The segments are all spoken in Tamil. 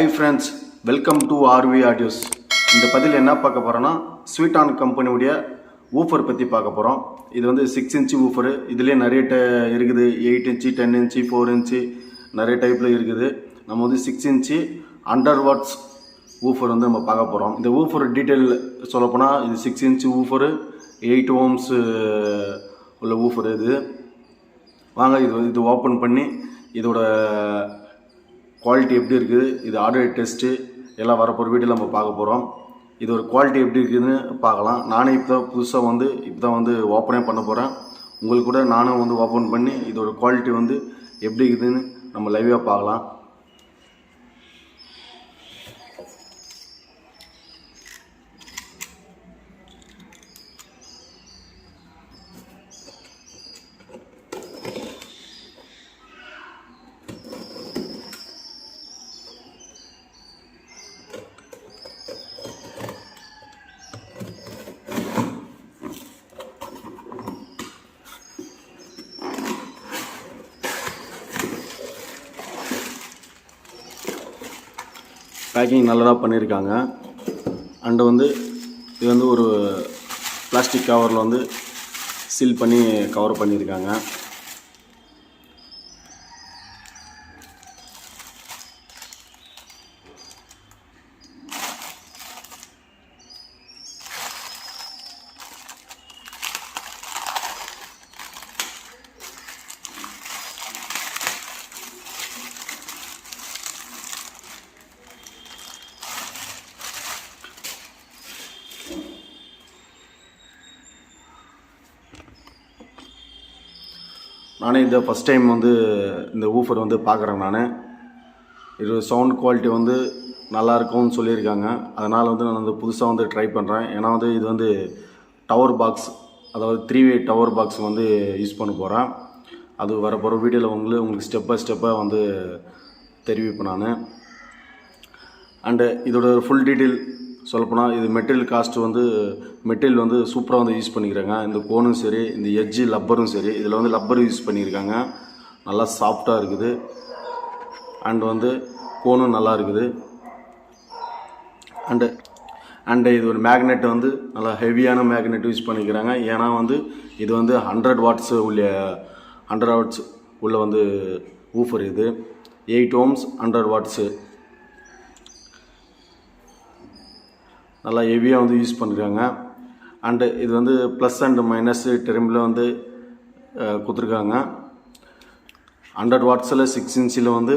Hi friends, welcome to RV Audios. இந்த பதில் என்ன பார்க்க போறோம்னா Sweton கம்பெனியுடைய வூஃபர் பத்தி பார்க்க போறோம். இது வந்து 6 இன்ச் வூஃபர். இதுலயே நிறைய இருக்குது. 8 இன்ச், 10 இன்ச், 4 இன்ச் நிறைய டைப்ல இருக்குது. நம்ம வந்து 6 இன்ச் 100 வாட்ஸ் வூஃபர் வந்து நம்ம பார்க்க போறோம். இந்த வூஃபர் டீடைல் சொல்லப்போனா இது 6 இன்ச் வூஃபர், 8 ohms உள்ள வூஃபர் இது. வாங்க இது ஓபன் பண்ணி இதோட குவாலிட்டி எப்படி இருக்குது, இது ஆடியோ டெஸ்ட்டு எல்லாம் வரப்போகிற வீடியோவில் நம்ம பார்க்க போகிறோம். இது ஒரு குவாலிட்டி எப்படி இருக்குதுன்னு பார்க்கலாம். நானே இப்போ தான் வந்து ஓப்பனே பண்ண போகிறேன். உங்களுக்கு கூட நானும் வந்து ஓப்பன் பண்ணி இதோட குவாலிட்டி வந்து எப்படி இருக்குதுன்னு நம்ம லைவாக பார்க்கலாம். பேக்கிங் நல்லதாக பண்ணியிருக்காங்க. அண்டு வந்து இது வந்து ஒரு பிளாஸ்டிக் கவரில் வந்து சீல் பண்ணி கவர் பண்ணியிருக்காங்க. நானே இந்த ஃபஸ்ட் டைம் வந்து இந்த வூஃபர் வந்து பார்க்குறேன். இது சவுண்ட் குவாலிட்டி வந்து நல்லா இருக்கும்னு சொல்லியிருக்காங்க. அதனால் வந்து நான் வந்து புதுசாக வந்து ட்ரை பண்ணுறேன். ஏன்னா வந்து இது வந்து டவர் பாக்ஸ், அதாவது 3-way டவர் பாக்ஸ் வந்து யூஸ் பண்ண போகிறேன். அது வரப்போகிற வீடியோவில் உங்களுக்கு ஸ்டெப் பை ஸ்டெப்பாக வந்து தெரிவிப்பேன் நான். அண்டு இதோட ஃபுல் டீட்டெயில் சொல்லப்போனால் இது மெட்டீரியல் வந்து சூப்பராக வந்து யூஸ் பண்ணிக்கிறாங்க. இந்த கோனும் சரி, இந்த எட்ஜு லப்பரும் சரி, இதில் வந்து லப்பர் யூஸ் பண்ணியிருக்காங்க. நல்லா சாஃப்டாக இருக்குது. அண்டு வந்து கோனும் நல்லா இருக்குது. அண்டு இது ஒரு மேக்னெட் வந்து நல்லா ஹெவியான மேக்னெட் யூஸ் பண்ணிக்கிறாங்க. ஏன்னா வந்து இது வந்து 100 வாட்ஸ் உள்ள வந்து வூஃபர். இது 8 ohms 100 வாட்ஸு நல்லா ஹெவியாக வந்து யூஸ் பண்ணியிருக்காங்க. அண்டு இது வந்து ப்ளஸ் அண்டு மைனஸ் டெர்மில் வந்து கொடுத்துருக்காங்க. 100 வாட்ஸில் 6 இன்ச்சில் வந்து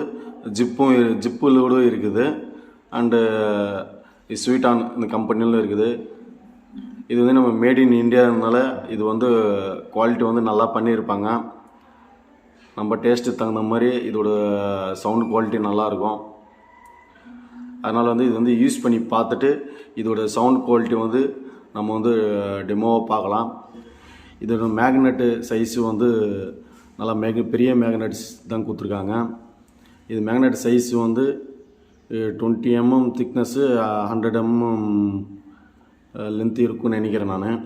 ஜிப்புலோடு இருக்குது. அண்டு ஸ்வீட்டான் இந்த கம்பெனியில் இருக்குது. இது வந்து நம்ம மேட் இன் இந்தியானால இது வந்து குவாலிட்டி வந்து நல்லா பண்ணியிருப்பாங்க. நம்ம டேஸ்ட்டுக்கு தகுந்த மாதிரி இதோட சவுண்ட் குவாலிட்டி நல்லாயிருக்கும். அதனால் வந்து இது வந்து யூஸ் பண்ணி பார்த்துட்டு இதோட சவுண்ட் குவாலிட்டி வந்து நம்ம வந்து டெமோவை பார்க்கலாம். இதோட மேக்னெட்டு சைஸு வந்து நல்லா பெரிய மேக்னெட்ஸ் தான் கொடுத்துருக்காங்க. இது மேக்னெட் சைஸு வந்து 20 mm திக்னஸ்ஸு, 100 mm லென்த் இருக்குன்னு நினைக்கிறேன் நான்.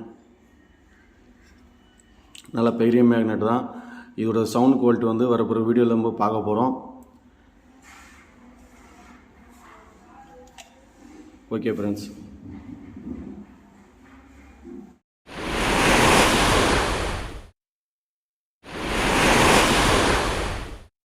நல்லா பெரிய மேக்னெட் தான். இதோட சவுண்ட் குவாலிட்டி வந்து வரப்போகிற வீடியோவில் நம்ம பார்க்க போகிறோம். Okay friends.